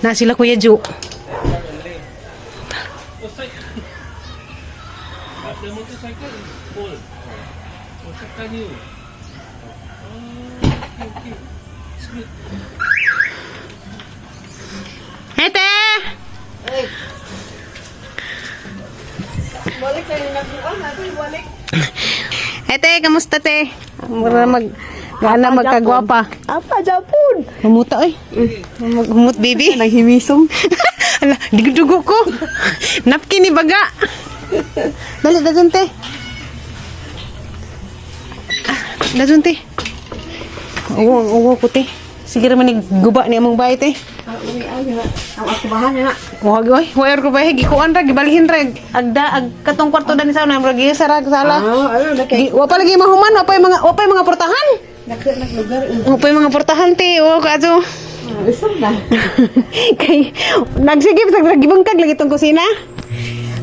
Na sila Kuya Ju. The motorcycle is full. Motorcycle new. Okay. It's good. Hete! Balik tayo nagbukan natin, balik. Hete, kamusta te? Mura gana magkagwapa. Apa, Japon? Humuta eh. Humut baby. Naghimisong. Ala, digdugo ko. Napkin ni baga. Dali, dazun te. Dazun te. Uwo ko te. Sige naman guba ni among bahay te. Ang akubahan na. Wag oy, wire ko bahay gikuan ra gibalhin ra ag katong kwarto dani sa na murag sara sala. Ano na kay? Wa pa lagi mahuman, wa pa mga portahan. Naglugar. Wa pa mga portahan te. O kaso. Isang na. Kay nagsigip sa gibungkag lagi tong kusina.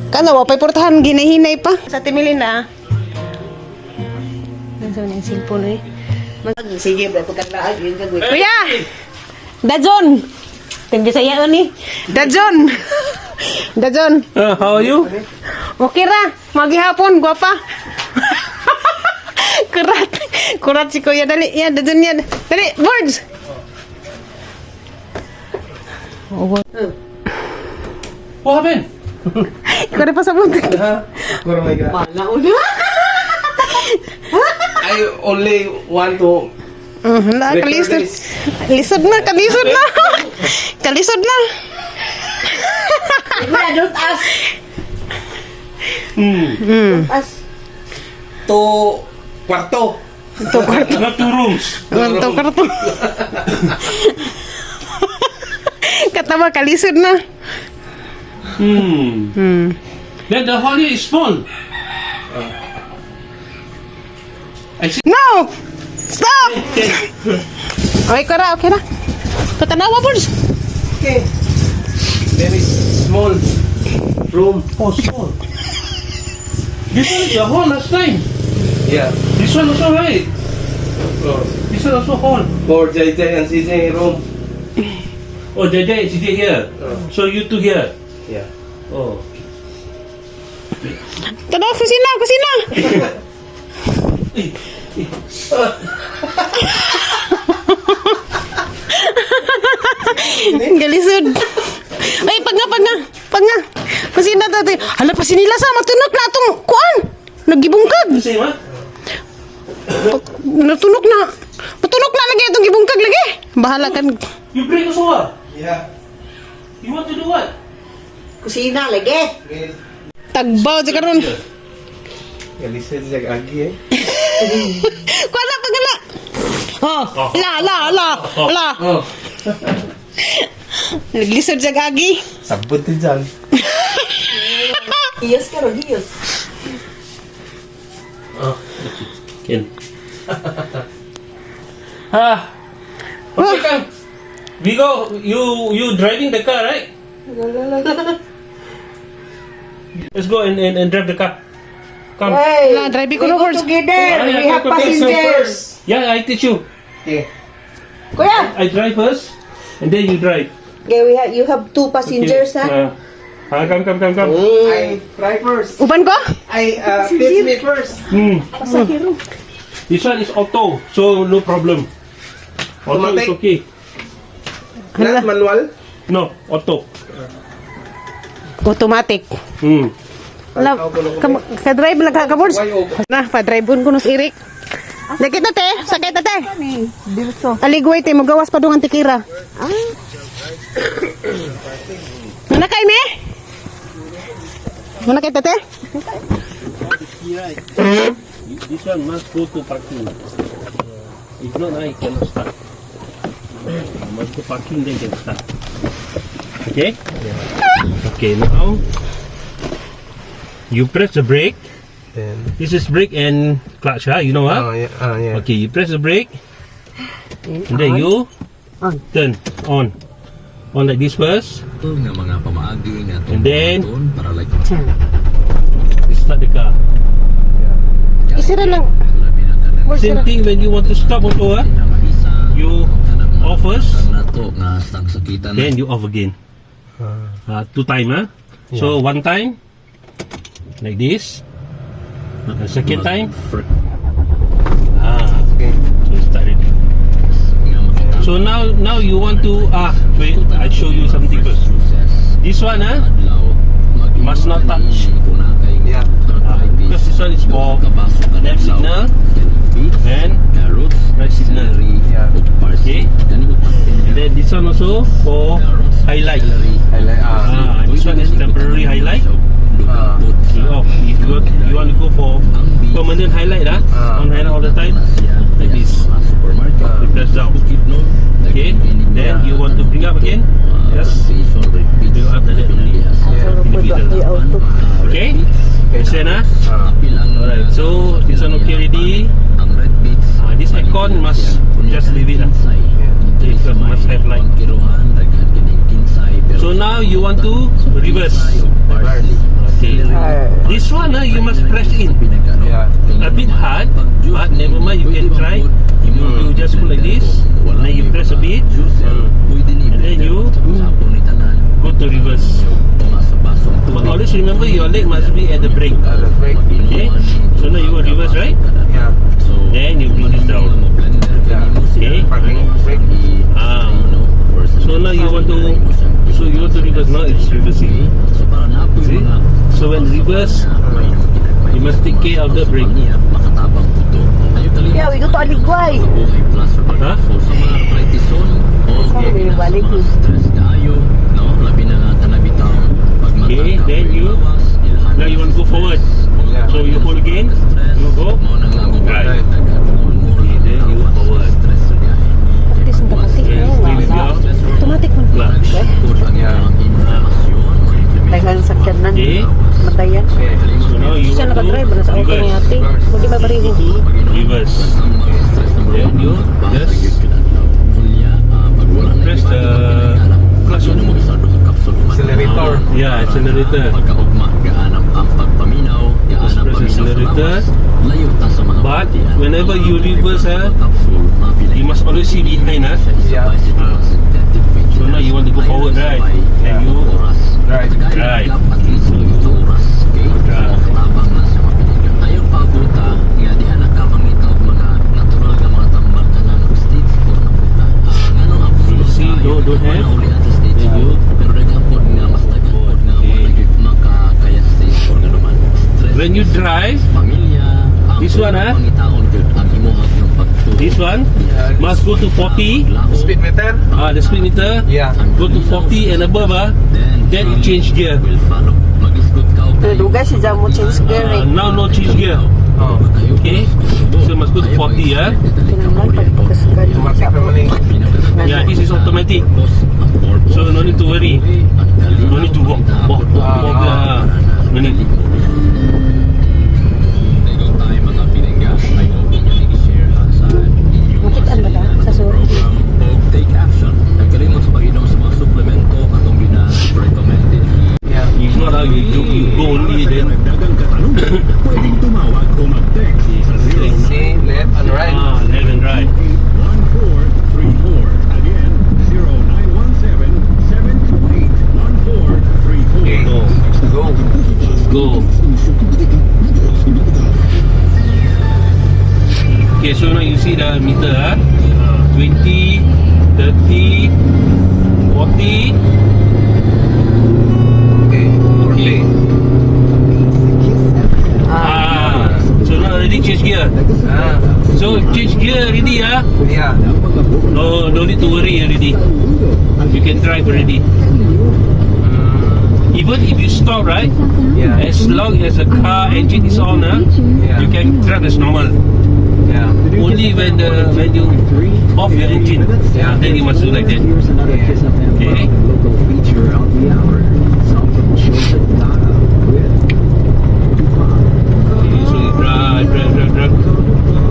Kano wa pay portahan ginahinay pa. Sa timilin na. Nandiyan yung cellphone eh. Sige, ba pagkatlaag yun gagawin. Kuya! Dajon! Tinggi sa iyo ni. Dajon! Dajon! How are you? Okay ra. Maghihapon, gwapa. Kurat. Kurat si Kuya. Dali, yan, Dajon yan. Dali, birds! Oh, What happened? ikaw na pa sa bunti. Malauna. I only want to Na, kalisod. Lisod na, kalisod na. Kalisod na. Kuya, don't ask. Hmm. Ask. to kwarto. Ito kwarto. Not 2 rooms. Ito kwarto. Katawa, kalisod na. Then the hall here is small. I see. No! Stop! Okay ko ra, okay na. Patanawa, birds. Okay. Very small room. Oh, small. This one is the hall last time. Yeah. This one also right. This one also hall. For JJ and CJ room. Oh, JJ, CJ here. So you two here. Yeah. Oh. Tanaw, kusina, kusina. Galisod. Ay, pag nga. Kusina dati. Hala, pasinila sa matunok na itong kuan. Nagibungkag. The same, huh? Natunog na. Matunog na lagi itong gibungkag lagi. Bahala kan. You bring us over. Yeah. You want to do what? Kusina, lagi. Tagbaw sa karon. Kalisod siya agi eh. Kuan na pagala. Oh, la. Oh. Naglisod sa gagi. Sabot din dyan. Hiyos ka ron, hiyos. Oh, Ken. Okay, come. We go. You driving the car, right? Let's go and drive the car. Come. Hey, La, drive ko we na, go horse. together. Ah, yeah, We have okay, okay, so passengers. Yeah, I teach you. Okay. Kuya, I drive first, and then you drive. okay, you have 2 passengers, ha? Come. I try first. Uban ko? Teach me first. Pasahero. This one is auto, so no problem. Auto is Automatic? okay. Not manual. No, auto. Automatic. Hmm. Wala, ka-drive lang ka, boards. Why open? Na, pa-drive ko nos Eric. Sakit na te, sakit na te. Dirso. Aligway te, magawas pa doon ang tikira. Mana kay me? Mana kay tate? This one must go to parking. If not, I cannot start. Must go parking, then can start. Okay? Okay, now you press the brake. Then. This is brake and clutch, huh? You know what? Yeah. Okay, you press the brake, and then you turn on like this first, nga mga pamaagi nga and then para like you start the car. Isira lang. Same thing when you want to stop also, huh? You off first, nato nga sang sakitan. Then you off again. 2 time, huh? So 1 time, like this. Second time. Okay. So start it. So now you want to wait. I show you something first. This one, must not touch. Yeah. Because this one is for left signal and right signal. Yeah. Okay. And then this one also for highlight. This one is temporary highlight. You off. If you want to go for permanent highlight, on highlight all the time, like this. You press down. Okay. Then you want to bring up again. Yes. Do after that only. In the middle. Okay. Understand, Alright. So this one okay already. This icon must just leave it. Okay, because must have light. So now you want to reverse. Okay. This one you must press in. Yeah. A bit hard, but never mind, you can try. You just put like this, then you press a bit, and then you go to reverse. But always remember your leg must be at the brake. The brake. Okay? So now you go reverse, right? Yeah. Then you bring this down. Yeah. Okay? Parking brake. So now you want to reverse. Now it's reversing. See? So when reverse, you must take care of the brake. Yeah, we go to Aligway. Huh? Saan may balik yun? Okay, then now you want to go forward. Yeah. So you hold again, you go right. Okay, then you forward. This is automatic. Okay, release your Automatic man. clutch. Yeah. Dahil sa sakyanan. Okay, Matayan. Okay. so now you Siya want nakadrive to na sa auto ni reverse. ate. Hindi ba bariho? Go to reverse. Then you just press the clutch. Accelerator. Yeah, accelerator. Just press accelerator. But whenever you reverse, you must always see behind. Yeah. So now you want to go forward, right? And you Right. right. So you drive. You see, don't have. Then you when you drive, this one, this one must go to 40. Speed meter. The speed meter. Yeah. Go to 40 and above. Then you change gear. Duga si Jamo change gear eh. Now no change gear. Oh. Okay. So must go to 40. Tinanglan pagpagkasugan. Automatic naman eh. Yeah, this is automatic. So no need to worry. No need to walk. No need. Makitaan ba ta? Sa suri. Yeah. If not, you go only then. See, left and right. Left and right. Okay. Go. Go. Go. Okay, so now you see the meter, 20, 30, 40. Okay. Okay. So now already change gear. So change gear already, Yeah. No need to worry already. You can drive already. Even if you stop, right? Yeah. As long as the car engine is on, you can drive as normal. Yeah. Only when you off your engine, then you must do like that. Okay. So you drive.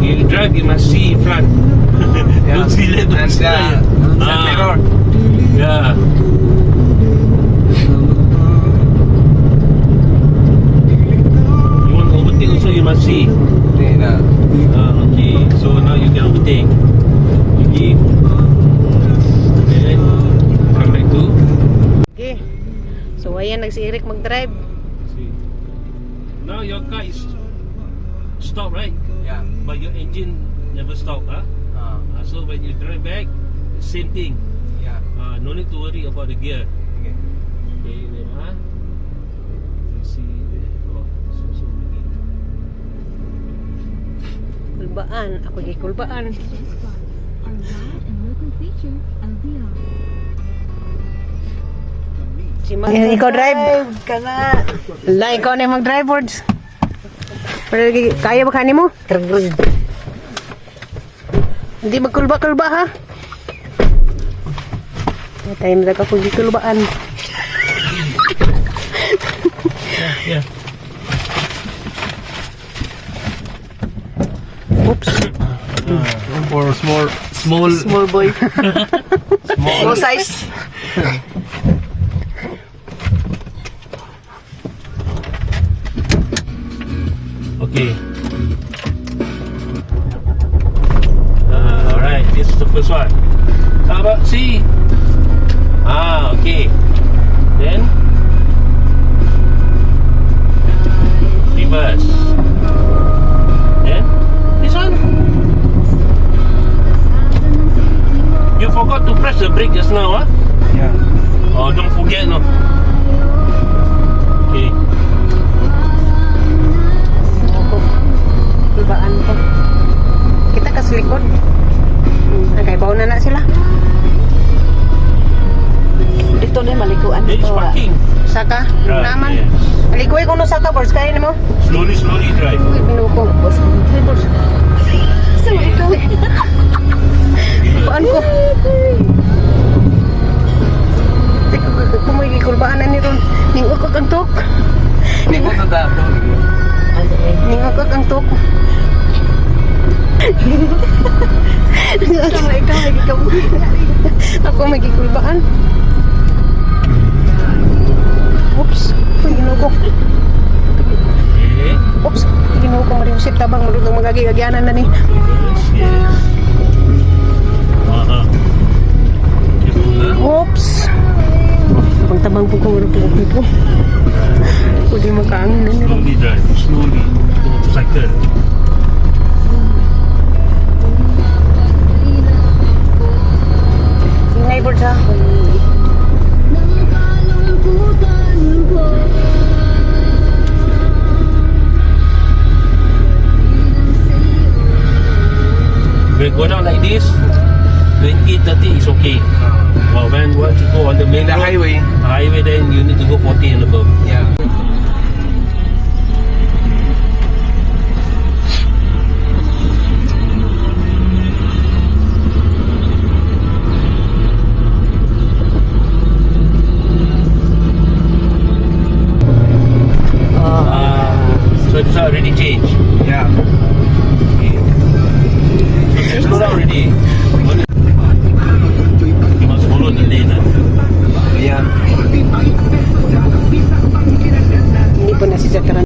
You drive, you must see in front. Don't see left, don't And see right. side mirror. Yeah. You want to overtake also, you must see. Okay na. Okay, so now you can overtake. You give. Then ayan, si Eric mag-drive. See. Now your car is stop, right? Yeah. But your engine never stop, huh? So when you drive back, same thing. Yeah. No need to worry about the gear. Okay. Okay, wait, huh? You see, oh, so many. Kulbaan. Ako di kulbaan. Are rad and local feature LVR. Si ikaw drive. Ka na. Wala, ikaw na yung mag-drive, Bords. Pero kaya ba kanin mo? Hindi magkulba-kulba, ha? May tayo na ako di kulbaan. Yeah. Oops. For small. Small boy. Small size. Okay. Alright, this is the first one. How about C? Okay. Then reverse. Then this one. You forgot to press the brake just now, huh? Yeah. Oh, don't forget, no. Okay. Kulbaan ko. Kita kas likod. Nagkaibaw na sila. Dito na malikuan There is dito. parking. Saka, Right, naman. yes. Alikoy ko no saka, Bords. Kaya mo? Slowly drive. Uy, pinuko. Ay, Bords. Sa ikaw. Kulbaan ko. Teka, kung may kulbaan na ni Ron. Ningok ko kang tok. Hindi ko tanda. Ningok ko kang tok. Sama ikaw lagi kamu. Ako may gikulbaan. Oops. Uy, ginuko. Okay. Oops. Ginuko mo rin usip tabang marunong magagagyanan na ni. Yes, yes. Careful, huh? Oops. Tabang-tabang po ko marunong dito. Pwede makaangin na nila. Slowly drive. Slowly. Motorcycle. Ingay, Bords, ha? When go down like this, 20, 30 is okay. Well, when once you go on the main The road, highway. then you need to go 40 and above. Yeah. So this are already changed. Yeah. Okay. So slow down already. You must follow the lane. Yeah. Hindi po nasisakaran.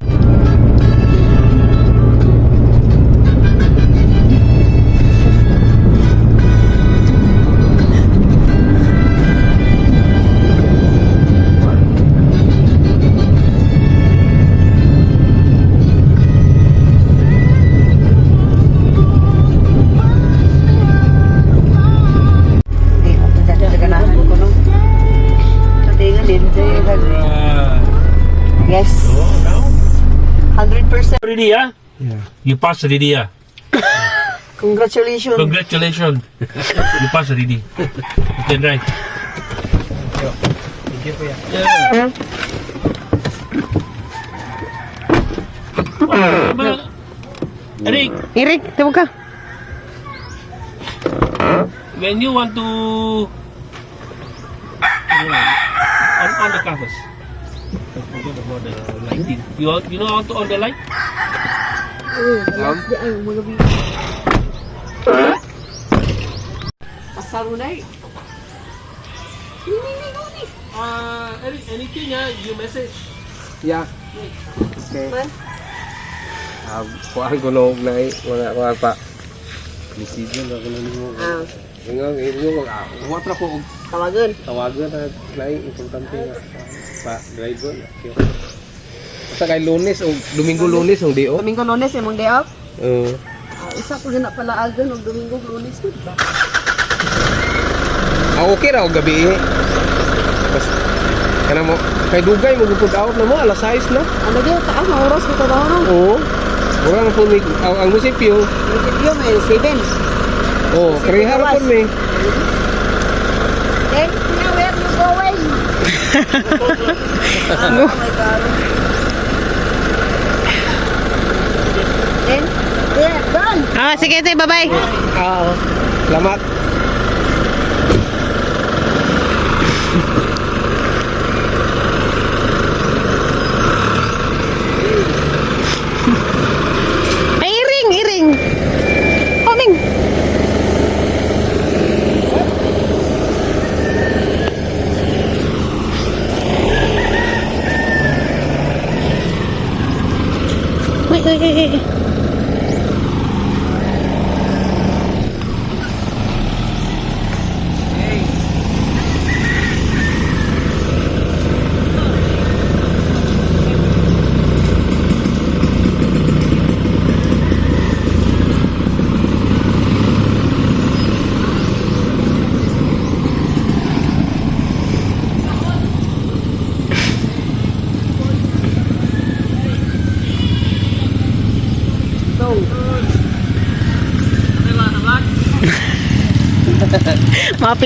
Yes. So now, 100%. already, yeah? Yeah. You passed already, yeah? Congratulations. Congratulations. You passed already. You can drive. Thank you, kuya. Yeah. Eric, Eric, tawag ka. when you want to on the covers. I forgot about the lighting. You know how to on the light? Pasal mo na eh. Eric, anything you message. Yeah. Okay. Kuhaan ko nung na mga pa. Decision ako na nimo. Ingon, watra ko Tawagan. tawagan na importante nga. pa driver. Okay. Basta kay Lunes o Domingo-Lunes ang di off. Domingo Lunes, imong day off. Oo. Isa ko na pala agan, og Domingo Lunes ko. Okay ra og gabi. Basta kana mo kay dugay mo gupud out na mo alas 6 na. Ano di taas na oras ko to daw no? Oo. Wala na po ni ang munisipyo. Munisipyo may 7. Oh, krihar po mi. Then, now where you going? Oh my God. Then, there, done. Ah, sige, te, bye-bye. Oo. Salamat. Ay, iring, iring. Coming. Wait, wait, wait, wait. Mga